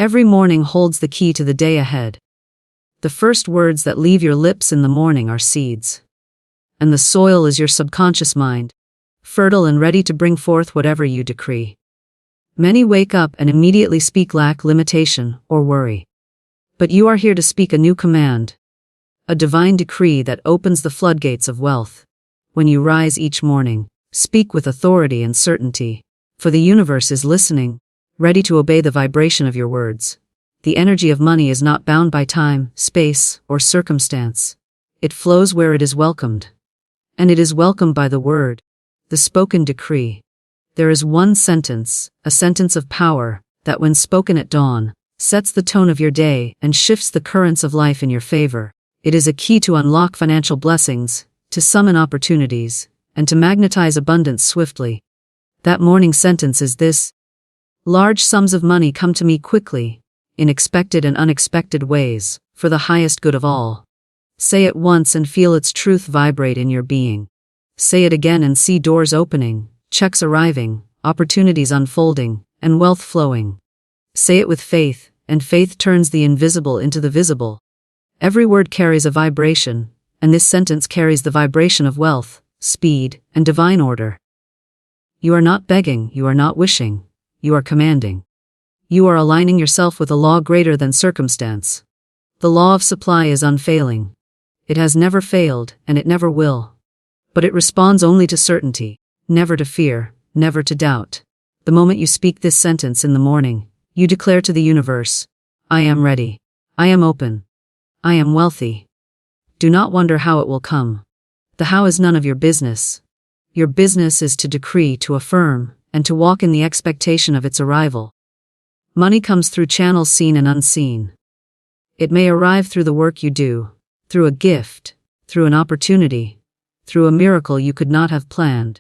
Every morning holds the key to the day ahead. The first words that leave your lips in the morning are seeds. And the soil is your subconscious mind, fertile and ready to bring forth whatever you decree. Many wake up and immediately speak lack, limitation, or worry. But you are here to speak a new command, a divine decree that opens the floodgates of wealth. When you rise each morning, speak with authority and certainty, for the universe is listening, ready to obey the vibration of your words. The energy of money is not bound by time, space, or circumstance. It flows where it is welcomed. And it is welcomed by the word, the spoken decree. There is one sentence, a sentence of power, that when spoken at dawn, sets the tone of your day and shifts the currents of life in your favor. It is a key to unlock financial blessings, to summon opportunities, and to magnetize abundance swiftly. That morning sentence is this: large sums of money come to me quickly, in expected and unexpected ways, for the highest good of all. Say it once and feel its truth vibrate in your being. Say it again and see doors opening, checks arriving, opportunities unfolding, and wealth flowing. Say it with faith, and faith turns the invisible into the visible. Every word carries a vibration, and this sentence carries the vibration of wealth, speed, and divine order. You are not begging, you are not wishing, you are commanding. You are aligning yourself with a law greater than circumstance. The law of supply is unfailing. It has never failed, and it never will. But it responds only to certainty, never to fear, never to doubt. The moment you speak this sentence in the morning, you declare to the universe, I am ready. I am open. I am wealthy. Do not wonder how it will come. The how is none of your business. Your business is to decree, to affirm, and to walk in the expectation of its arrival. Money comes through channels seen and unseen. It may arrive through the work you do, through a gift, through an opportunity, through a miracle you could not have planned.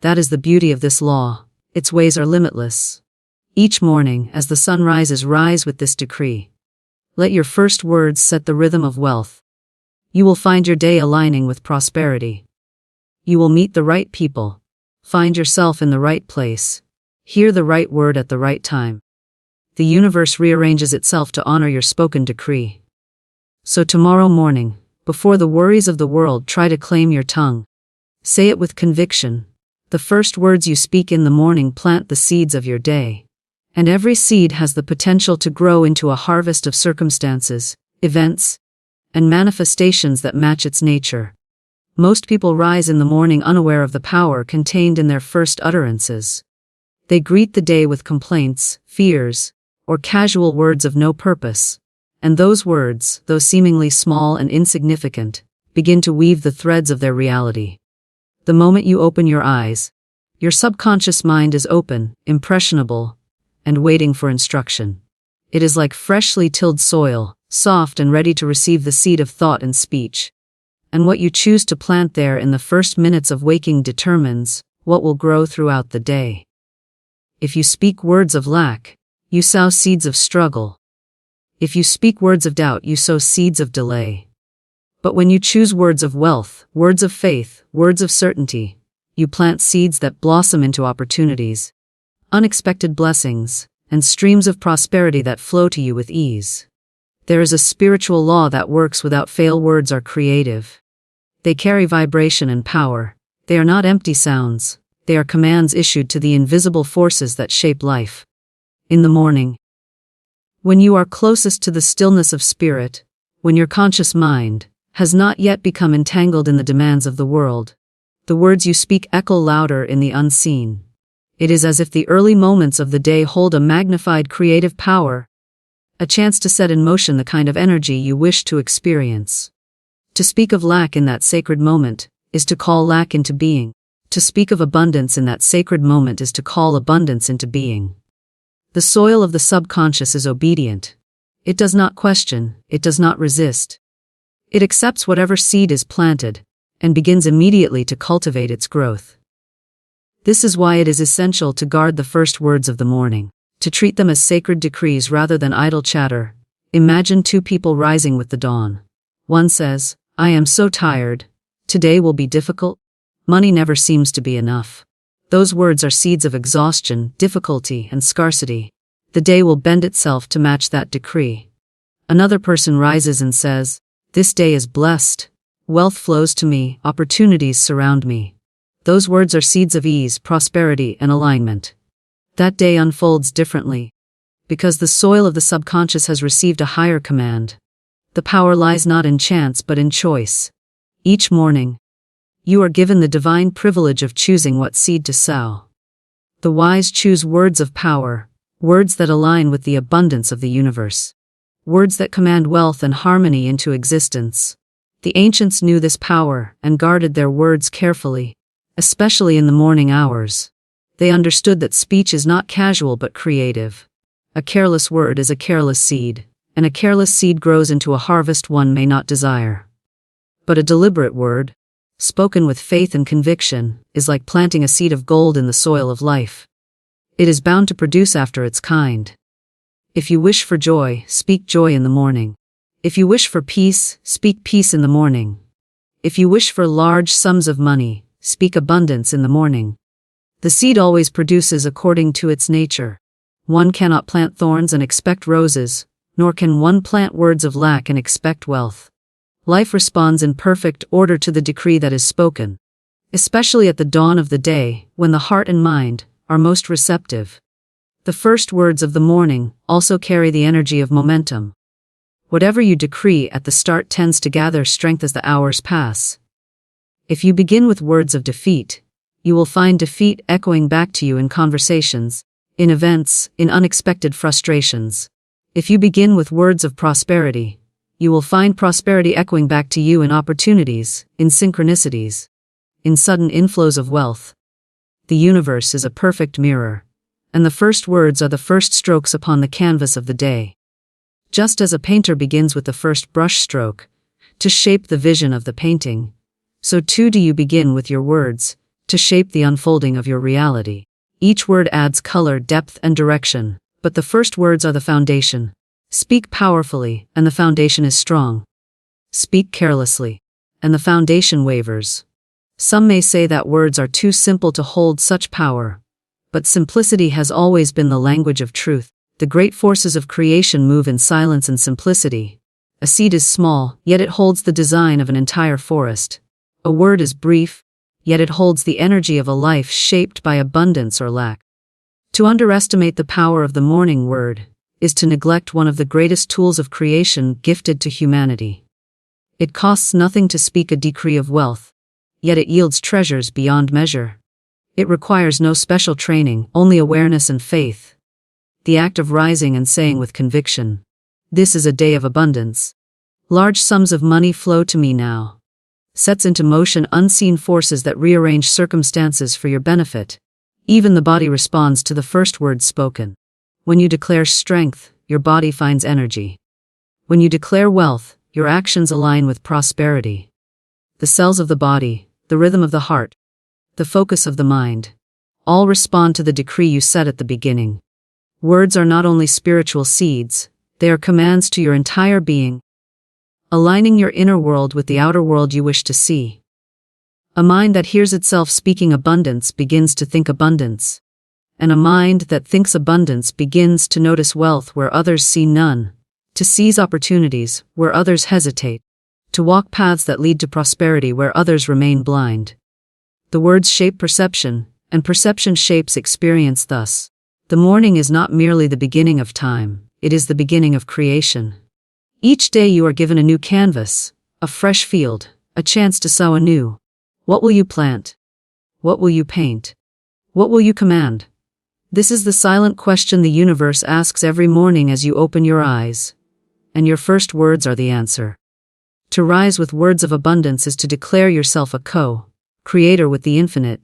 That is the beauty of this law. Its ways are limitless. Each morning, as the sun rises, rise with this decree. Let your first words set the rhythm of wealth. You will find your day aligning with prosperity. You will meet the right people, find yourself in the right place, hear the right word at the right time. The universe rearranges itself to honor your spoken decree. So tomorrow morning, before the worries of the world try to claim your tongue, say it with conviction. The first words you speak in the morning plant the seeds of your day. And every seed has the potential to grow into a harvest of circumstances, events, and manifestations that match its nature. Most people rise in the morning unaware of the power contained in their first utterances. They greet the day with complaints, fears, or casual words of no purpose. And those words, though seemingly small and insignificant, begin to weave the threads of their reality. The moment you open your eyes, your subconscious mind is open, impressionable, and waiting for instruction. It is like freshly tilled soil, soft and ready to receive the seed of thought and speech. And what you choose to plant there in the first minutes of waking determines what will grow throughout the day. If you speak words of lack, you sow seeds of struggle. If you speak words of doubt, you sow seeds of delay. But when you choose words of wealth, words of faith, words of certainty, you plant seeds that blossom into opportunities, unexpected blessings, and streams of prosperity that flow to you with ease. There is a spiritual law that works without fail. Words are creative. They carry vibration and power. They are not empty sounds. They are commands issued to the invisible forces that shape life. In the morning, when you are closest to the stillness of spirit, when your conscious mind has not yet become entangled in the demands of the world, the words you speak echo louder in the unseen. It is as if the early moments of the day hold a magnified creative power, a chance to set in motion the kind of energy you wish to experience. To speak of lack in that sacred moment is to call lack into being. To speak of abundance in that sacred moment is to call abundance into being. The soil of the subconscious is obedient. It does not question, it does not resist. It accepts whatever seed is planted, and begins immediately to cultivate its growth. This is why it is essential to guard the first words of the morning, to treat them as sacred decrees rather than idle chatter. Imagine two people rising with the dawn. One says, I am so tired. Today will be difficult. Money never seems to be enough. Those words are seeds of exhaustion, difficulty, and scarcity. the day will bend itself to match that decree. Another person rises and says, "This day is blessed. Wealth flows to me, opportunities surround me." Those words are seeds of ease, prosperity, and alignment. That day unfolds differently, because the soil of the subconscious has received a higher command. The power lies not in chance but in choice. Each morning, you are given the divine privilege of choosing what seed to sow. The wise choose words of power, words that align with the abundance of the universe, words that command wealth and harmony into existence. The ancients knew this power and guarded their words carefully, especially in the morning hours. They understood that speech is not casual but creative. A careless word is a careless seed, and a careless seed grows into a harvest one may not desire. But a deliberate word, spoken with faith and conviction, is like planting a seed of gold in the soil of life. It is bound to produce after its kind. If you wish for joy, speak joy in the morning. If you wish for peace, speak peace in the morning. If you wish for large sums of money, speak abundance in the morning. The seed always produces according to its nature. One cannot plant thorns and expect roses, nor can one plant words of lack and expect wealth. Life responds in perfect order to the decree that is spoken, especially at the dawn of the day, when the heart and mind are most receptive. The first words of the morning also carry the energy of momentum. Whatever you decree at the start tends to gather strength as the hours pass. If you begin with words of defeat, you will find defeat echoing back to you in conversations, in events, in unexpected frustrations. If you begin with words of prosperity, you will find prosperity echoing back to you in opportunities, in synchronicities, in sudden inflows of wealth. The universe is a perfect mirror, and the first words are the first strokes upon the canvas of the day. Just as a painter begins with the first brush stroke, to shape the vision of the painting, so too do you begin with your words, to shape the unfolding of your reality. Each word adds color, depth, and direction, but the first words are the foundation. Speak powerfully, and the foundation is strong. Speak carelessly, and the foundation wavers. Some may say that words are too simple to hold such power, but simplicity has always been the language of truth. The great forces of creation move in silence and simplicity. A seed is small, yet it holds the design of an entire forest. A word is brief, yet it holds the energy of a life shaped by abundance or lack. To underestimate the power of the morning word is to neglect one of the greatest tools of creation gifted to humanity. It costs nothing to speak a decree of wealth, yet it yields treasures beyond measure. It requires no special training, only awareness and faith. The act of rising and saying with conviction, "This is a day of abundance. Large sums of money flow to me now," sets into motion unseen forces that rearrange circumstances for your benefit. Even the body responds to the first word spoken. When you declare strength, your body finds energy. When you declare wealth, your actions align with prosperity. The cells of the body, the rhythm of the heart, the focus of the mind, all respond to the decree you set at the beginning. Words are not only spiritual seeds, they are commands to your entire being, aligning your inner world with the outer world you wish to see. A mind that hears itself speaking abundance begins to think abundance. And a mind that thinks abundance begins to notice wealth where others see none, to seize opportunities where others hesitate, to walk paths that lead to prosperity where others remain blind. The words shape perception, and perception shapes experience thus. The morning is not merely the beginning of time, it is the beginning of creation. Each day you are given a new canvas, a fresh field, a chance to sow anew. What will you plant? What will you paint? What will you command? This is the silent question the universe asks every morning as you open your eyes, and your first words are the answer. To rise with words of abundance is to declare yourself a co-creator with the infinite,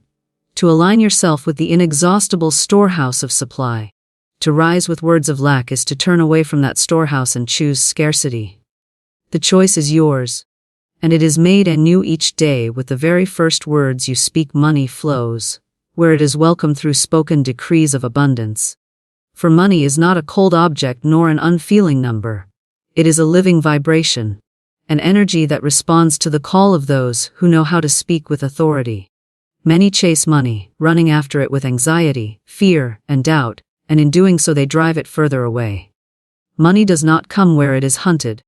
to align yourself with the inexhaustible storehouse of supply. To rise with words of lack is to turn away from that storehouse and choose scarcity. The choice is yours, and it is made anew each day with the very first words you speak. Money flows where it is welcome through spoken decrees of abundance. For money is not a cold object nor an unfeeling number. It is a living vibration, an energy that responds to the call of those who know how to speak with authority. Many chase money, running after it with anxiety, fear, and doubt, and in doing so they drive it further away. Money does not come where it is hunted.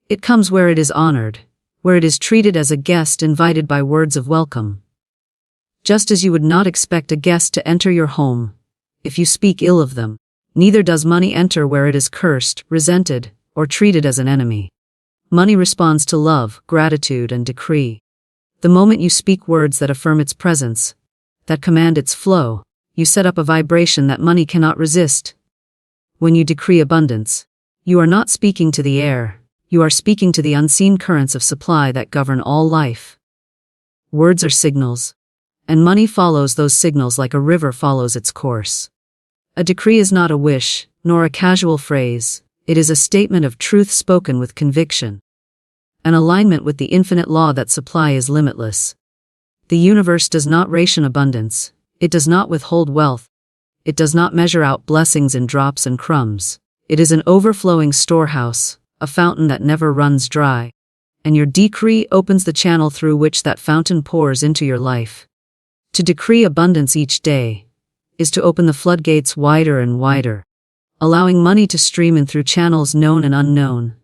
It comes where it is honored, where it is treated as a guest invited by words of welcome. Just as you would not expect a guest to enter your home if you speak ill of them, neither does money enter where it is cursed, resented, or treated as an enemy. Money responds to love, gratitude, and decree. The moment you speak words that affirm its presence, that command its flow, you set up a vibration that money cannot resist. When you decree abundance, you are not speaking to the air, you are speaking to the unseen currents of supply that govern all life. Words are signals, and money follows those signals like a river follows its course. A decree is not a wish, nor a casual phrase, it is a statement of truth spoken with conviction. An alignment with the infinite law that supply is limitless. The universe does not ration abundance, it does not withhold wealth, it does not measure out blessings in drops and crumbs. It is an overflowing storehouse, a fountain that never runs dry. And your decree opens the channel through which that fountain pours into your life. To decree abundance each day is to open the floodgates wider and wider, allowing money to stream in through channels known and unknown.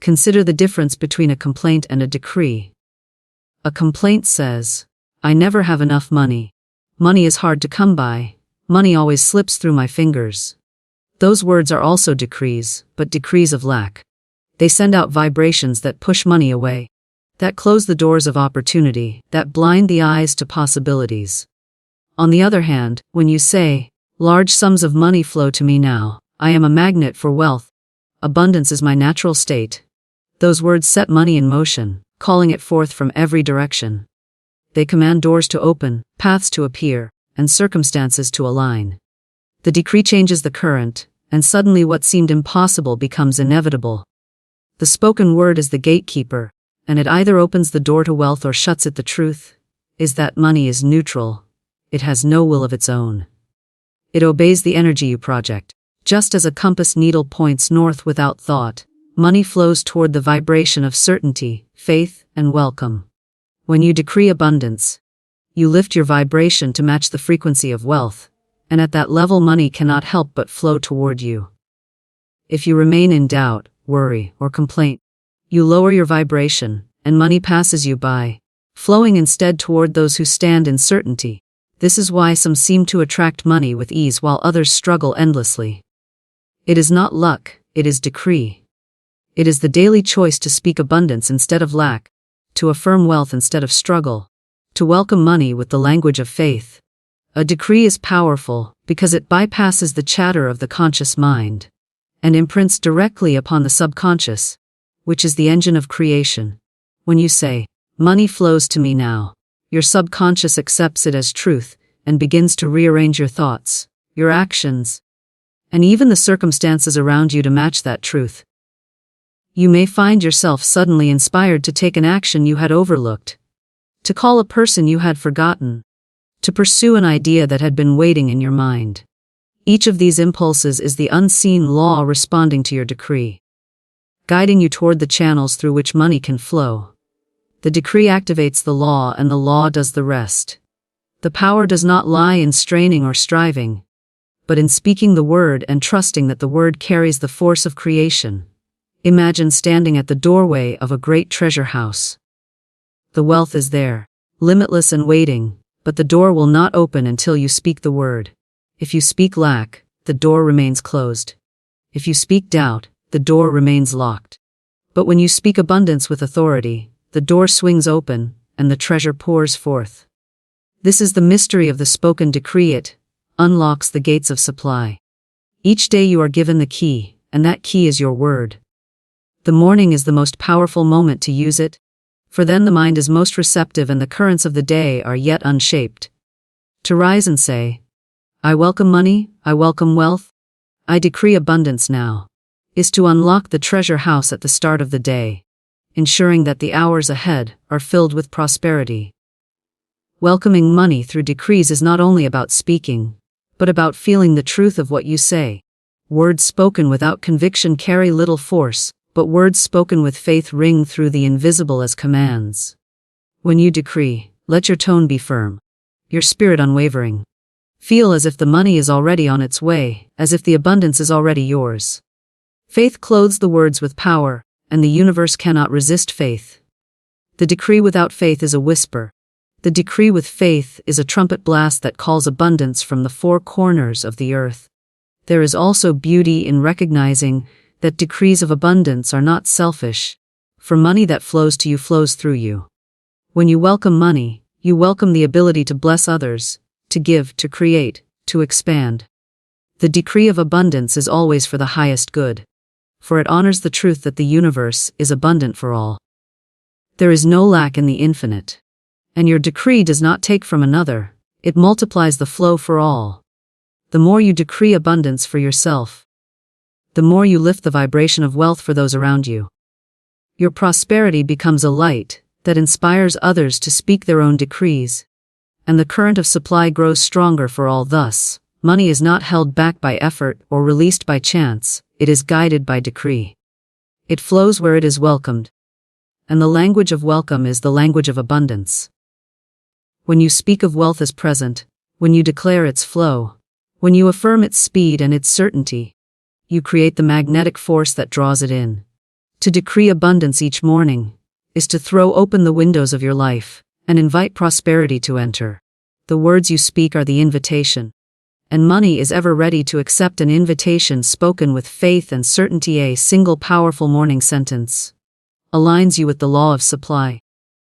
Consider the difference between a complaint and a decree. A complaint says, "I never have enough money. Money is hard to come by. Money always slips through my fingers." Those words are also decrees, but decrees of lack. They send out vibrations that push money away, that close the doors of opportunity, that blind the eyes to possibilities. On the other hand, when you say, "Large sums of money flow to me now, I am a magnet for wealth. Abundance is my natural state," those words set money in motion, calling it forth from every direction. They command doors to open, paths to appear, and circumstances to align. The decree changes the current, and suddenly what seemed impossible becomes inevitable. The spoken word is the gatekeeper, and it either opens the door to wealth or shuts it. The truth is that money is neutral. It has no will of its own. It obeys the energy you project. Just as a compass needle points north without thought, money flows toward the vibration of certainty, faith, and welcome. When you decree abundance, you lift your vibration to match the frequency of wealth, and at that level money cannot help but flow toward you. If you remain in doubt, worry, or complaint, you lower your vibration, and money passes you by, flowing instead toward those who stand in certainty. This is why some seem to attract money with ease while others struggle endlessly. It is not luck, it is decree. It is the daily choice to speak abundance instead of lack, to affirm wealth instead of struggle, to welcome money with the language of faith. A decree is powerful because it bypasses the chatter of the conscious mind and imprints directly upon the subconscious, which is the engine of creation. When you say, "Money flows to me now," your subconscious accepts it as truth and begins to rearrange your thoughts, your actions, and even the circumstances around you to match that truth. You may find yourself suddenly inspired to take an action you had overlooked, to call a person you had forgotten, to pursue an idea that had been waiting in your mind. Each of these impulses is the unseen law responding to your decree, guiding you toward the channels through which money can flow. The decree activates the law and the law does the rest. The power does not lie in straining or striving, but in speaking the word and trusting that the word carries the force of creation. Imagine standing at the doorway of a great treasure house. The wealth is there, limitless and waiting, but the door will not open until you speak the word. If you speak lack, the door remains closed. If you speak doubt, the door remains locked. But when you speak abundance with authority, the door swings open, and the treasure pours forth. This is the mystery of the spoken decree. It unlocks the gates of supply. Each day you are given the key, and that key is your word. The morning is the most powerful moment to use it, for then the mind is most receptive and the currents of the day are yet unshaped. To rise and say, "I welcome money, I welcome wealth, I decree abundance now," is to unlock the treasure house at the start of the day, ensuring that the hours ahead are filled with prosperity. Welcoming money through decrees is not only about speaking, but about feeling the truth of what you say. Words spoken without conviction carry little force, but words spoken with faith ring through the invisible as commands. When you decree, let your tone be firm, your spirit unwavering. Feel as if the money is already on its way, as if the abundance is already yours. Faith clothes the words with power, and the universe cannot resist faith. The decree without faith is a whisper. The decree with faith is a trumpet blast that calls abundance from the four corners of the earth. There is also beauty in recognizing that decrees of abundance are not selfish, for money that flows to you flows through you. When you welcome money, you welcome the ability to bless others, to give, to create, to expand. The decree of abundance is always for the highest good, for it honors the truth that the universe is abundant for all. There is no lack in the infinite. And your decree does not take from another, it multiplies the flow for all. The more you decree abundance for yourself, the more you lift the vibration of wealth for those around you. Your prosperity becomes a light that inspires others to speak their own decrees, and the current of supply grows stronger for all. Thus, money is not held back by effort or released by chance, it is guided by decree. It flows where it is welcomed, and the language of welcome is the language of abundance. When you speak of wealth as present, when you declare its flow, when you affirm its speed and its certainty, you create the magnetic force that draws it in. To decree abundance each morning is to throw open the windows of your life and invite prosperity to enter. The words you speak are the invitation, and money is ever ready to accept an invitation spoken with faith and certainty. A single powerful morning sentence aligns you with the law of supply.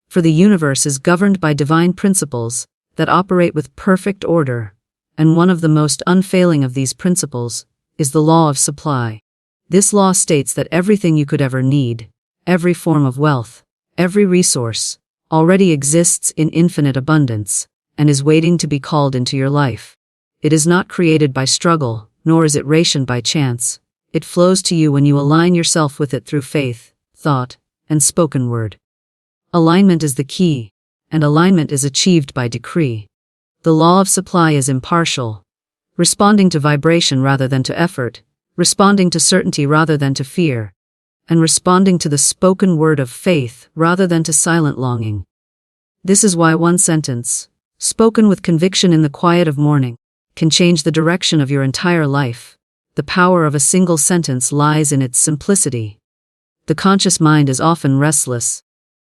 For the universe is governed by divine principles that operate with perfect order, and one of the most unfailing of these principles is the law of supply. This law states that everything you could ever need, every form of wealth, every resource, already exists in infinite abundance, and is waiting to be called into your life. It is not created by struggle, nor is it rationed by chance. It flows to you when you align yourself with it through faith, thought, and spoken word. Alignment is the key, and alignment is achieved by decree. The law of supply is impartial, responding to vibration rather than to effort, responding to certainty rather than to fear, and responding to the spoken word of faith rather than to silent longing. This is why one sentence, spoken with conviction in the quiet of morning, can change the direction of your entire life. The power of a single sentence lies in its simplicity. The conscious mind is often restless,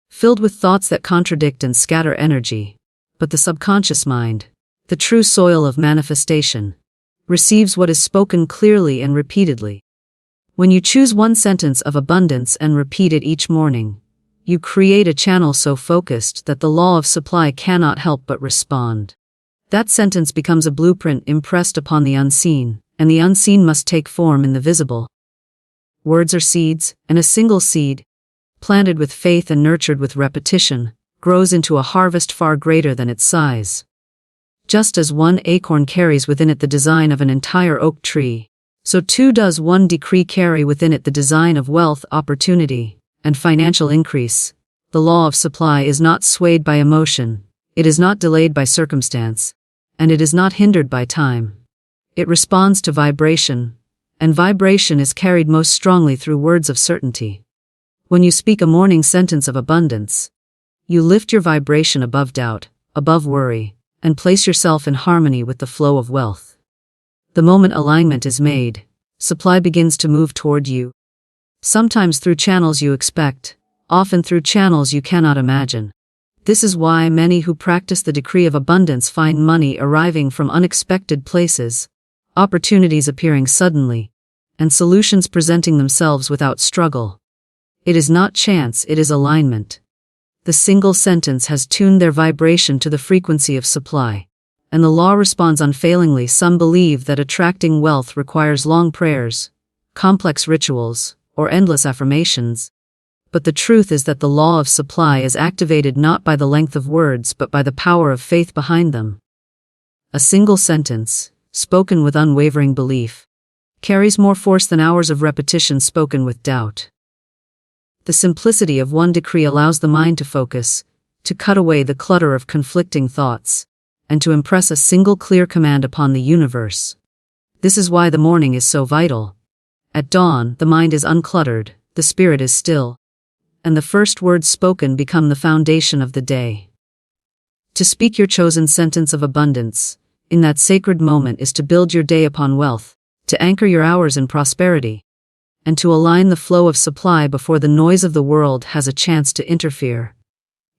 filled with thoughts that contradict and scatter energy, but the subconscious mind, the true soil of manifestation, receives what is spoken clearly and repeatedly. When you choose one sentence of abundance and repeat it each morning, you create a channel so focused that the law of supply cannot help but respond. That sentence becomes a blueprint impressed upon the unseen, and the unseen must take form in the visible. Words are seeds, and a single seed, planted with faith and nurtured with repetition, grows into a harvest far greater than its size. Just as one acorn carries within it the design of an entire oak tree, so too does one decree carry within it the design of wealth, opportunity, and financial increase. The law of supply is not swayed by emotion, it is not delayed by circumstance, and it is not hindered by time. It responds to vibration, and vibration is carried most strongly through words of certainty. When you speak a morning sentence of abundance, you lift your vibration above doubt, above worry, and place yourself in harmony with the flow of wealth. The moment alignment is made, supply begins to move toward you. Sometimes through channels you expect, often through channels you cannot imagine. This is why many who practice the decree of abundance find money arriving from unexpected places, opportunities appearing suddenly, and solutions presenting themselves without struggle. It is not chance, it is alignment. The single sentence has tuned their vibration to the frequency of supply, and the law responds unfailingly. Some believe that attracting wealth requires long prayers, complex rituals, or endless affirmations. But the truth is that the law of supply is activated not by the length of words but by the power of faith behind them. A single sentence, spoken with unwavering belief, carries more force than hours of repetition spoken with doubt. The simplicity of one decree allows the mind to focus, to cut away the clutter of conflicting thoughts, and to impress a single clear command upon the universe. This is why the morning is so vital. At dawn, the mind is uncluttered, the spirit is still, and the first words spoken become the foundation of the day. To speak your chosen sentence of abundance in that sacred moment is to build your day upon wealth, to anchor your hours in prosperity, and to align the flow of supply before the noise of the world has a chance to interfere.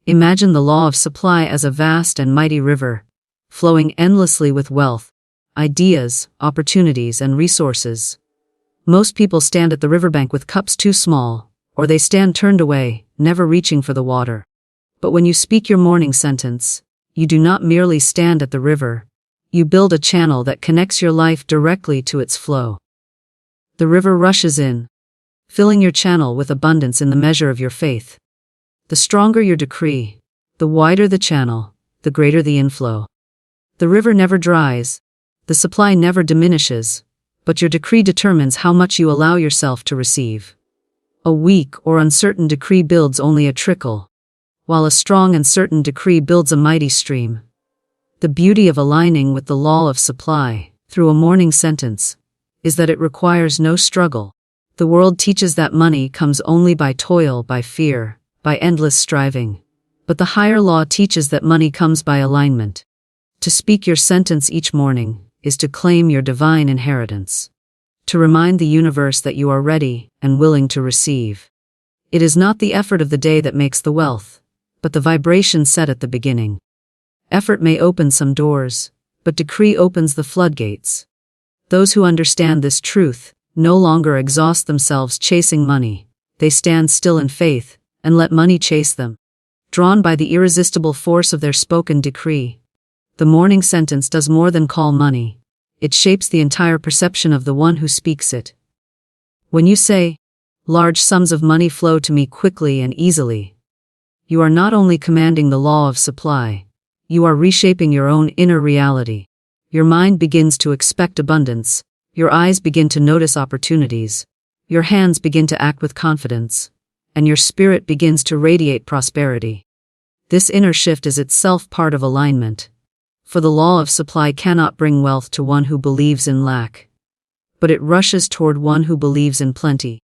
Imagine the law of supply as a vast and mighty river, flowing endlessly with wealth, ideas, opportunities, and resources. Most people stand at the riverbank with cups too small, or they stand turned away, never reaching for the water. But when you speak your morning sentence, you do not merely stand at the river, you build a channel that connects your life directly to its flow. The river rushes in, filling your channel with abundance in the measure of your faith. The stronger your decree, the wider the channel, the greater the inflow. The river never dries, the supply never diminishes, but your decree determines how much you allow yourself to receive. A weak or uncertain decree builds only a trickle, while a strong and certain decree builds a mighty stream. The beauty of aligning with the law of supply, through a morning sentence, is that it requires no struggle. The world teaches that money comes only by toil, by fear, by endless striving. But the higher law teaches that money comes by alignment. To speak your sentence each morning is to claim your divine inheritance, to remind the universe that you are ready and willing to receive. It is not the effort of the day that makes the wealth, but the vibration set at the beginning. Effort may open some doors, but decree opens the floodgates. Those who understand this truth no longer exhaust themselves chasing money. They stand still in faith and let money chase them. Drawn by the irresistible force of their spoken decree, the morning sentence does more than call money. It shapes the entire perception of the one who speaks it. When you say, "Large sums of money flow to me quickly and easily," you are not only commanding the law of supply, you are reshaping your own inner reality. Your mind begins to expect abundance, your eyes begin to notice opportunities, your hands begin to act with confidence, and your spirit begins to radiate prosperity. This inner shift is itself part of alignment. For the law of supply cannot bring wealth to one who believes in lack, but it rushes toward one who believes in plenty.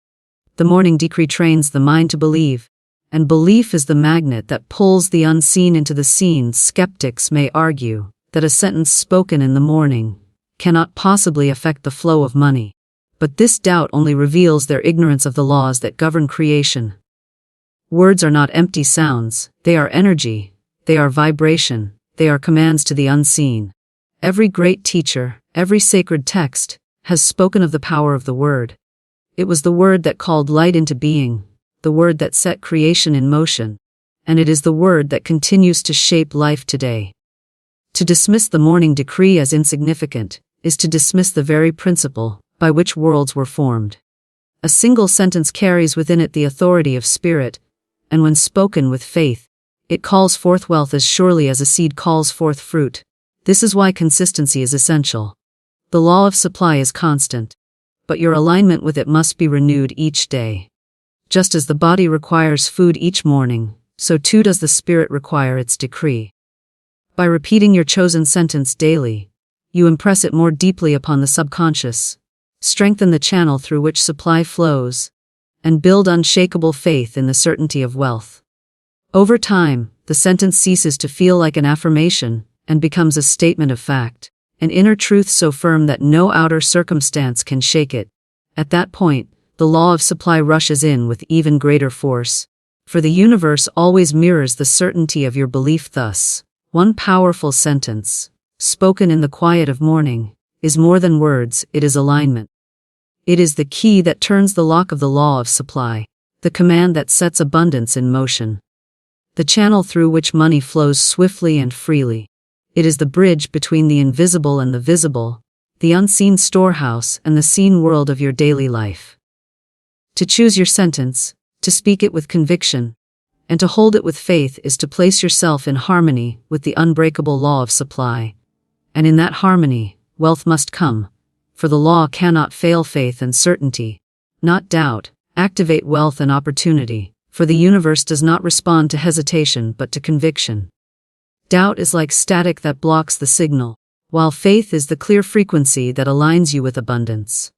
The morning decree trains the mind to believe, and belief is the magnet that pulls the unseen into the seen. Skeptics may argue that a sentence spoken in the morning cannot possibly affect the flow of money, but this doubt only reveals their ignorance of the laws that govern creation. Words are not empty sounds, they are energy, they are vibration, they are commands to the unseen. Every great teacher, every sacred text, has spoken of the power of the word. It was the word that called light into being, the word that set creation in motion, and it is the word that continues to shape life today. To dismiss the morning decree as insignificant is to dismiss the very principle by which worlds were formed. A single sentence carries within it the authority of spirit, and when spoken with faith, it calls forth wealth as surely as a seed calls forth fruit. This is why consistency is essential. The law of supply is constant, but your alignment with it must be renewed each day. Just as the body requires food each morning, so too does the spirit require its decree. By repeating your chosen sentence daily, you impress it more deeply upon the subconscious, strengthen the channel through which supply flows, and build unshakable faith in the certainty of wealth. Over time, the sentence ceases to feel like an affirmation and becomes a statement of fact, an inner truth so firm that no outer circumstance can shake it. At that point, the law of supply rushes in with even greater force, for the universe always mirrors the certainty of your belief. Thus, one powerful sentence, spoken in the quiet of morning, is more than words, it is alignment. It is the key that turns the lock of the law of supply, the command that sets abundance in motion, the channel through which money flows swiftly and freely. It is the bridge between the invisible and the visible, the unseen storehouse and the seen world of your daily life. To choose your sentence, to speak it with conviction, and to hold it with faith is to place yourself in harmony with the unbreakable law of supply. And in that harmony, wealth must come, for the law cannot fail. Faith and certainty, not doubt, activate wealth and opportunity, for the universe does not respond to hesitation but to conviction. Doubt is like static that blocks the signal, while faith is the clear frequency that aligns you with abundance.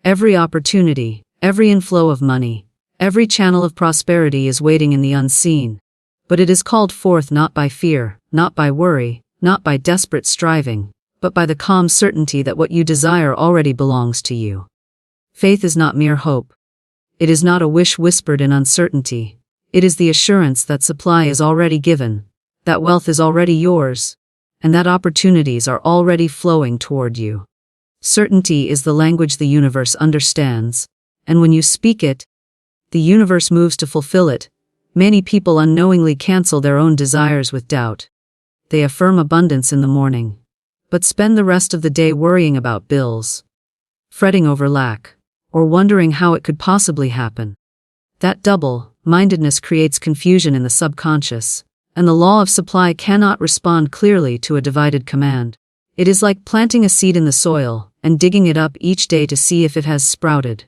Every opportunity, every inflow of money, every channel of prosperity is waiting in the unseen, but it is called forth not by fear, not by worry, not by desperate striving, but by the calm certainty that what you desire already belongs to you. Faith is not mere hope. It is not a wish whispered in uncertainty. It is the assurance that supply is already given, that wealth is already yours, and that opportunities are already flowing toward you. Certainty is the language the universe understands, and when you speak it, the universe moves to fulfill it. Many people unknowingly cancel their own desires with doubt. They affirm abundance in the morning, but spend the rest of the day worrying about bills, fretting over lack, or wondering how it could possibly happen. That double-mindedness creates confusion in the subconscious, and the law of supply cannot respond clearly to a divided command. It is like planting a seed in the soil and digging it up each day to see if it has sprouted.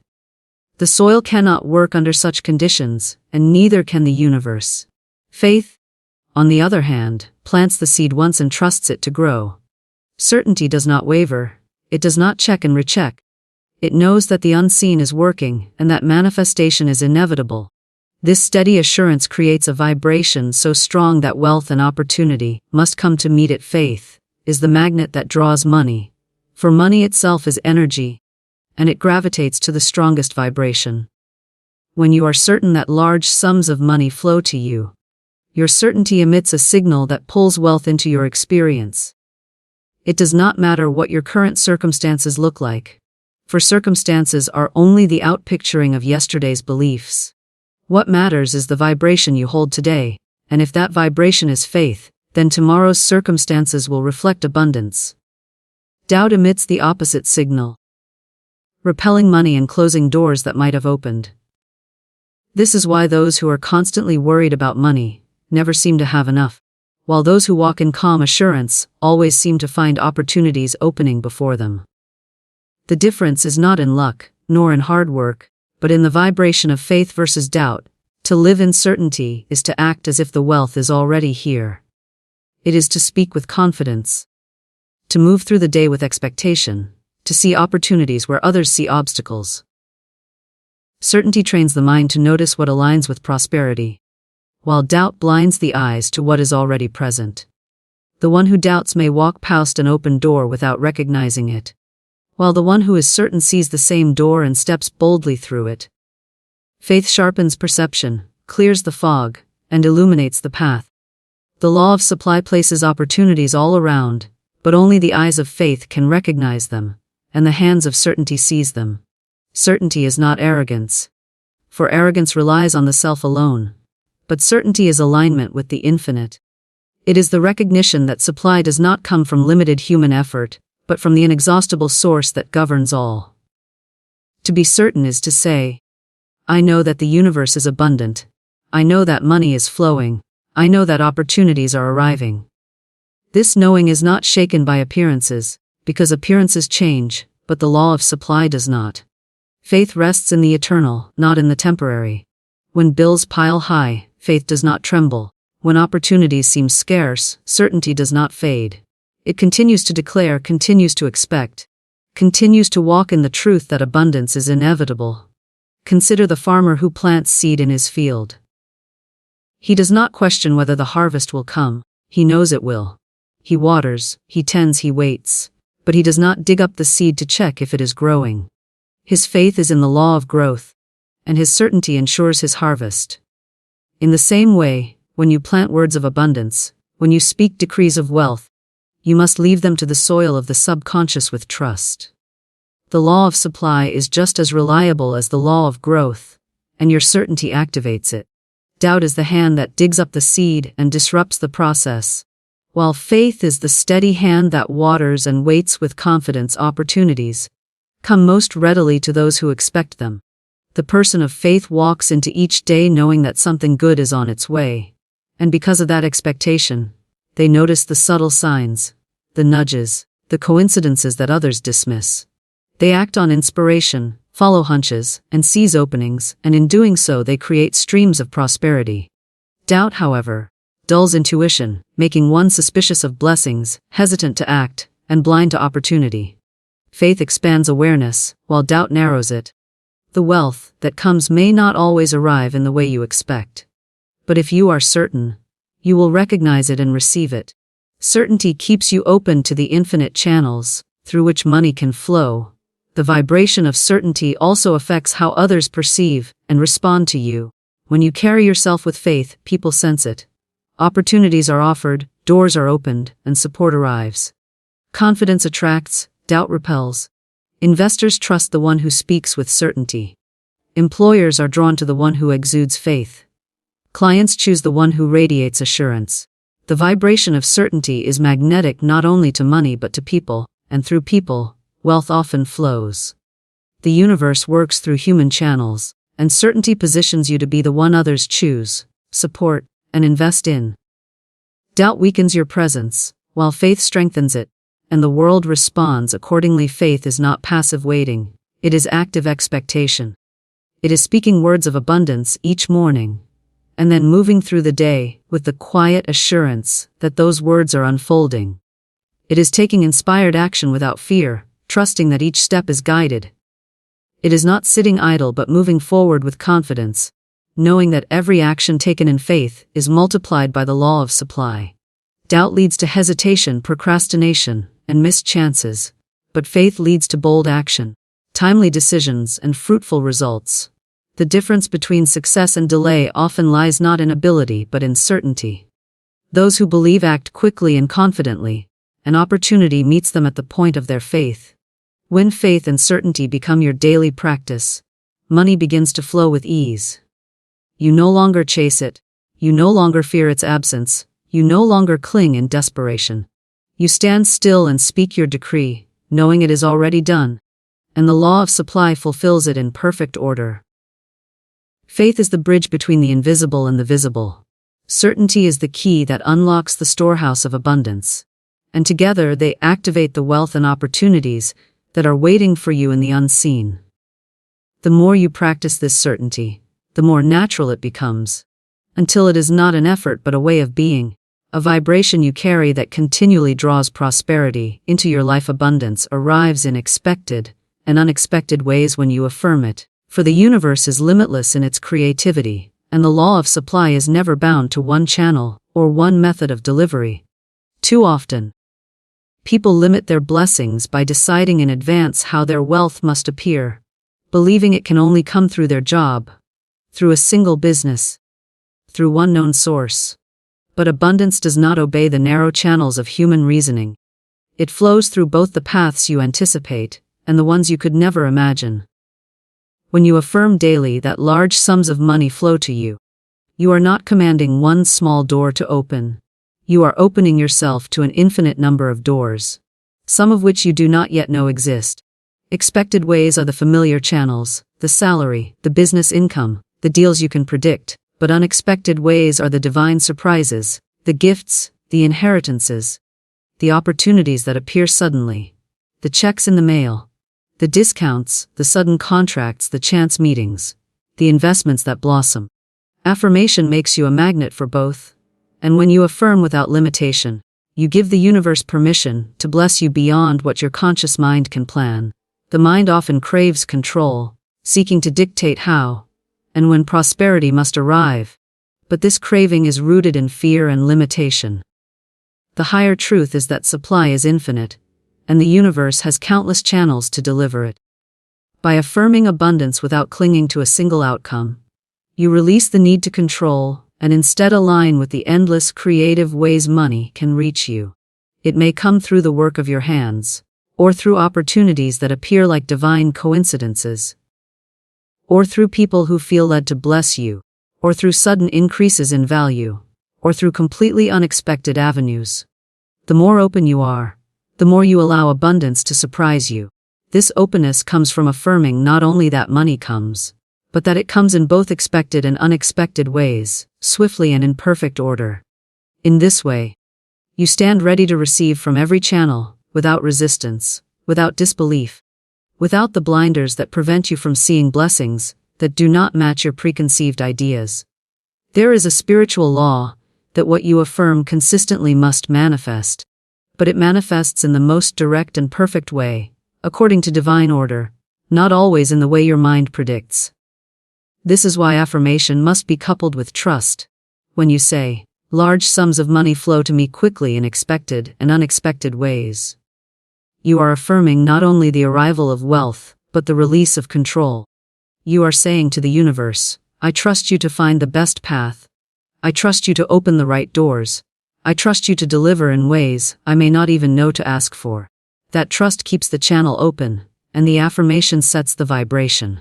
The soil cannot work under such conditions, and neither can the universe. Faith, on the other hand, plants the seed once and trusts it to grow. Certainty does not waver. It does not check and recheck. It knows that the unseen is working and that manifestation is inevitable. This steady assurance creates a vibration so strong that wealth and opportunity must come to meet it. Faith is the magnet that draws money, for money itself is energy, and it gravitates to the strongest vibration. When you are certain that large sums of money flow to you, your certainty emits a signal that pulls wealth into your experience. It does not matter what your current circumstances look like, for circumstances are only the outpicturing of yesterday's beliefs. What matters is the vibration you hold today, and if that vibration is faith, then tomorrow's circumstances will reflect abundance. Doubt emits the opposite signal, repelling money and closing doors that might have opened. This is why those who are constantly worried about money never seem to have enough, while those who walk in calm assurance always seem to find opportunities opening before them. The difference is not in luck, nor in hard work, but in the vibration of faith versus doubt. To live in certainty is to act as if the wealth is already here. It is to speak with confidence, to move through the day with expectation, to see opportunities where others see obstacles. Certainty trains the mind to notice what aligns with prosperity, while doubt blinds the eyes to what is already present. The one who doubts may walk past an open door without recognizing it, while the one who is certain sees the same door and steps boldly through it. Faith sharpens perception, clears the fog, and illuminates the path. The law of supply places opportunities all around, but only the eyes of faith can recognize them, and the hands of certainty seize them. Certainty is not arrogance, for arrogance relies on the self alone, but certainty is alignment with the infinite. It is the recognition that supply does not come from limited human effort, but from the inexhaustible source that governs all. To be certain is to say, I know that the universe is abundant. I know that money is flowing. I know that opportunities are arriving. This knowing is not shaken by appearances, because appearances change, but the law of supply does not. Faith rests in the eternal, not in the temporary. When bills pile high, faith does not tremble. When opportunities seem scarce, certainty does not fade. It continues to declare, continues to expect, continues to walk in the truth that abundance is inevitable. Consider the farmer who plants seed in his field. He does not question whether the harvest will come. He knows it will. He waters, he tends, he waits, but he does not dig up the seed to check if it is growing. His faith is in the law of growth, and his certainty ensures his harvest. In the same way, when you plant words of abundance, when you speak decrees of wealth, you must leave them to the soil of the subconscious with trust. The law of supply is just as reliable as the law of growth, and your certainty activates it. Doubt is the hand that digs up the seed and disrupts the process, while faith is the steady hand that waters and waits with confidence. Opportunities come most readily to those who expect them. The person of faith walks into each day knowing that something good is on its way, and because of that expectation, they notice the subtle signs, the nudges, the coincidences that others dismiss. They act on inspiration, follow hunches, and seize openings, and in doing so they create streams of prosperity. Doubt, however, dulls intuition, making one suspicious of blessings, hesitant to act, and blind to opportunity. Faith expands awareness, while doubt narrows it. The wealth that comes may not always arrive in the way you expect. But if you are certain, you will recognize it and receive it. Certainty keeps you open to the infinite channels through which money can flow. The vibration of certainty also affects how others perceive and respond to you. When you carry yourself with faith, people sense it. Opportunities are offered, doors are opened, and support arrives. Confidence attracts, doubt repels. Investors trust the one who speaks with certainty. Employers are drawn to the one who exudes faith. Clients choose the one who radiates assurance. The vibration of certainty is magnetic not only to money but to people, and through people, wealth often flows. The universe works through human channels, and certainty positions you to be the one others choose, support, and invest in. Doubt weakens your presence, while faith strengthens it, and the world responds accordingly. Faith is not passive waiting, it is active expectation. It is speaking words of abundance each morning, and then moving through the day with the quiet assurance that those words are unfolding. It is taking inspired action without fear, trusting that each step is guided. It is not sitting idle but moving forward with confidence, knowing that every action taken in faith is multiplied by the law of supply. Doubt leads to hesitation, procrastination, and missed chances, but faith leads to bold action, timely decisions, and fruitful results. The difference between success and delay often lies not in ability but in certainty. Those who believe act quickly and confidently, and opportunity meets them at the point of their faith. When faith and certainty become your daily practice, money begins to flow with ease. You no longer chase it, you no longer fear its absence, you no longer cling in desperation. You stand still and speak your decree, knowing it is already done, and the law of supply fulfills it in perfect order. Faith is the bridge between the invisible and the visible. Certainty is the key that unlocks the storehouse of abundance, and together they activate the wealth and opportunities that are waiting for you in the unseen. The more you practice this certainty, the more natural it becomes, until it is not an effort but a way of being, a vibration you carry that continually draws prosperity into your life. Abundance arrives in expected and unexpected ways when you affirm it, for the universe is limitless in its creativity, and the law of supply is never bound to one channel or one method of delivery. Too often, people limit their blessings by deciding in advance how their wealth must appear, believing it can only come through their job, through a single business, through one known source. But abundance does not obey the narrow channels of human reasoning. It flows through both the paths you anticipate and the ones you could never imagine. When you affirm daily that large sums of money flow to you, you are not commanding one small door to open. You are opening yourself to an infinite number of doors, some of which you do not yet know exist. Expected ways are the familiar channels, the salary, the business income, the deals you can predict, but unexpected ways are the divine surprises, the gifts, the inheritances, the opportunities that appear suddenly, the checks in the mail, the discounts, the sudden contracts, the chance meetings, the investments that blossom. Affirmation makes you a magnet for both, and when you affirm without limitation, you give the universe permission to bless you beyond what your conscious mind can plan. The mind often craves control, seeking to dictate how and when prosperity must arrive, but this craving is rooted in fear and limitation. The higher truth is that supply is infinite, and the universe has countless channels to deliver it. By affirming abundance without clinging to a single outcome, you release the need to control and instead align with the endless creative ways money can reach you. It may come through the work of your hands, or through opportunities that appear like divine coincidences, or through people who feel led to bless you, or through sudden increases in value, or through completely unexpected avenues. The more open you are, the more you allow abundance to surprise you. This openness comes from affirming not only that money comes, but that it comes in both expected and unexpected ways, swiftly and in perfect order. In this way, you stand ready to receive from every channel, without resistance, without disbelief, without the blinders that prevent you from seeing blessings that do not match your preconceived ideas. There is a spiritual law that what you affirm consistently must manifest, but it manifests in the most direct and perfect way, according to divine order, not always in the way your mind predicts. This is why affirmation must be coupled with trust. When you say, Large sums of money flow to me quickly in expected and unexpected ways. You are affirming not only the arrival of wealth, but the release of control. You are saying to the universe, I trust you to find the best path. I trust you to open the right doors. I trust you to deliver in ways I may not even know to ask for. That trust keeps the channel open, and the affirmation sets the vibration.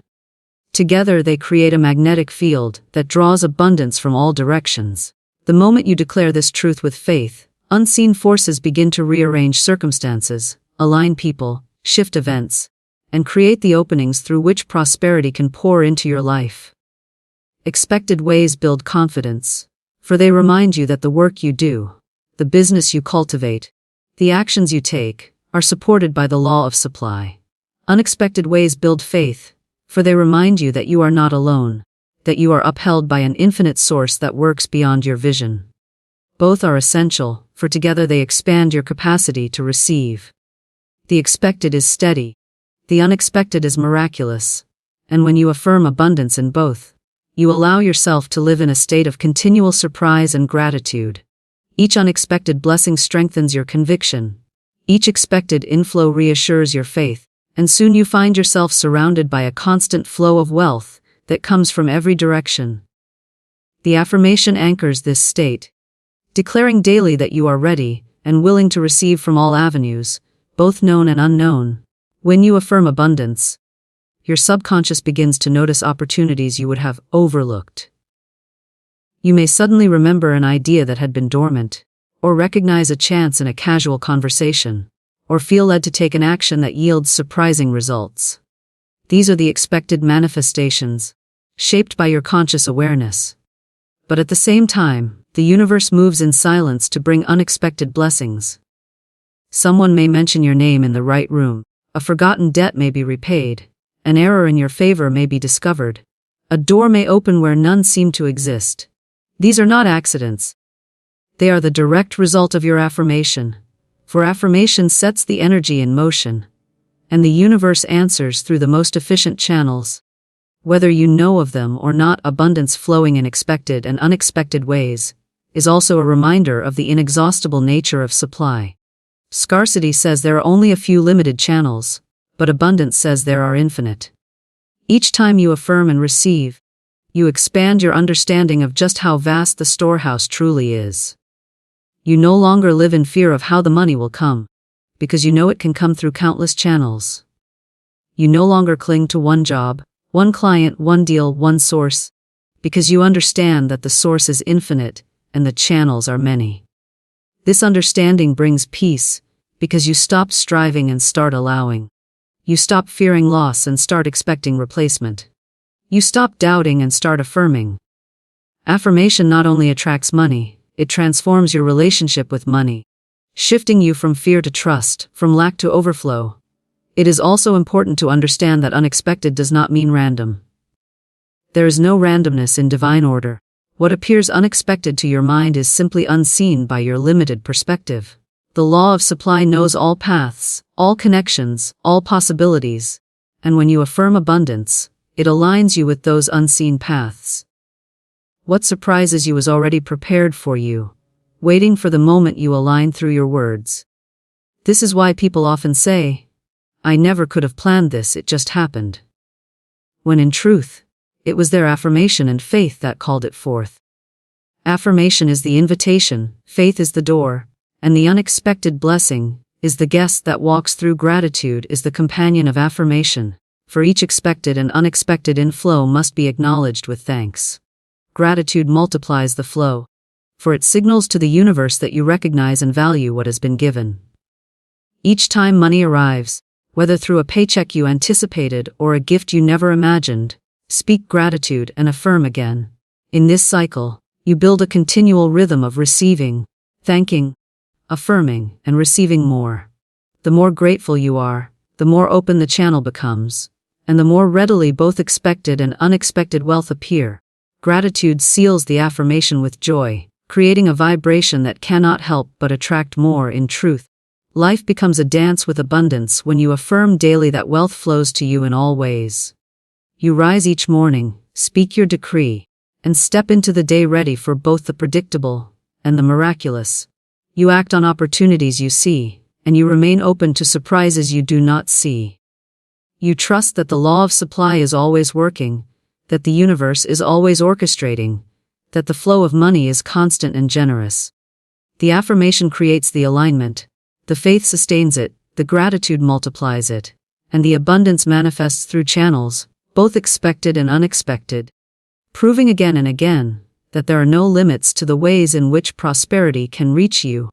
Together they create a magnetic field that draws abundance from all directions. The moment you declare this truth with faith, unseen forces begin to rearrange circumstances, align people, shift events, and create the openings through which prosperity can pour into your life. Expected ways build confidence, for they remind you that the work you do, the business you cultivate, the actions you take, are supported by the law of supply. Unexpected ways build faith, for they remind you that you are not alone, that you are upheld by an infinite source that works beyond your vision. Both are essential, for together they expand your capacity to receive. The expected is steady, the unexpected is miraculous, and when you affirm abundance in both, you allow yourself to live in a state of continual surprise and gratitude. Each unexpected blessing strengthens your conviction. Each expected inflow reassures your faith, and soon you find yourself surrounded by a constant flow of wealth that comes from every direction. The affirmation anchors this state, declaring daily that you are ready and willing to receive from all avenues, both known and unknown. When you affirm abundance, your subconscious begins to notice opportunities you would have overlooked. You may suddenly remember an idea that had been dormant, or recognize a chance in a casual conversation, or feel led to take an action that yields surprising results. These are the expected manifestations, shaped by your conscious awareness. But at the same time, the universe moves in silence to bring unexpected blessings. Someone may mention your name in the right room, a forgotten debt may be repaid, an error in your favor may be discovered, a door may open where none seem to exist. These are not accidents. They are the direct result of your affirmation, for affirmation sets the energy in motion, and the universe answers through the most efficient channels. Whether you know of them or not, abundance flowing in expected and unexpected ways is also a reminder of the inexhaustible nature of supply. Scarcity says there are only a few limited channels, but abundance says there are infinite. Each time you affirm and receive, you expand your understanding of just how vast the storehouse truly is. You no longer live in fear of how the money will come, because you know it can come through countless channels. You no longer cling to one job, one client, one deal, one source, because you understand that the source is infinite and the channels are many. This understanding brings peace, because you stop striving and start allowing. You stop fearing loss and start expecting replacement. You stop doubting and start affirming. Affirmation not only attracts money, it transforms your relationship with money, shifting you from fear to trust, from lack to overflow. It is also important to understand that unexpected does not mean random. There is no randomness in divine order. What appears unexpected to your mind is simply unseen by your limited perspective. The law of supply knows all paths, all connections, all possibilities, and when you affirm abundance, it aligns you with those unseen paths. What surprises you is already prepared for you, waiting for the moment you align through your words. This is why people often say, I never could have planned this, it just happened. When in truth, it was their affirmation and faith that called it forth. Affirmation is the invitation, faith is the door, and the unexpected blessing is the guest that walks through. Gratitude is the companion of affirmation, for each expected and unexpected inflow must be acknowledged with thanks. Gratitude multiplies the flow, for it signals to the universe that you recognize and value what has been given. Each time money arrives, whether through a paycheck you anticipated or a gift you never imagined, speak gratitude and affirm again. In this cycle, you build a continual rhythm of receiving, thanking, affirming, and receiving more. The more grateful you are, the more open the channel becomes, and the more readily both expected and unexpected wealth appear. Gratitude seals the affirmation with joy, creating a vibration that cannot help but attract more. In truth, life becomes a dance with abundance when you affirm daily that wealth flows to you in all ways. You rise each morning, speak your decree, and step into the day ready for both the predictable and the miraculous. You act on opportunities you see, and you remain open to surprises you do not see. You trust that the law of supply is always working, that the universe is always orchestrating, that the flow of money is constant and generous. The affirmation creates the alignment, the faith sustains it, the gratitude multiplies it, and the abundance manifests through channels, both expected and unexpected, proving again and again that there are no limits to the ways in which prosperity can reach you.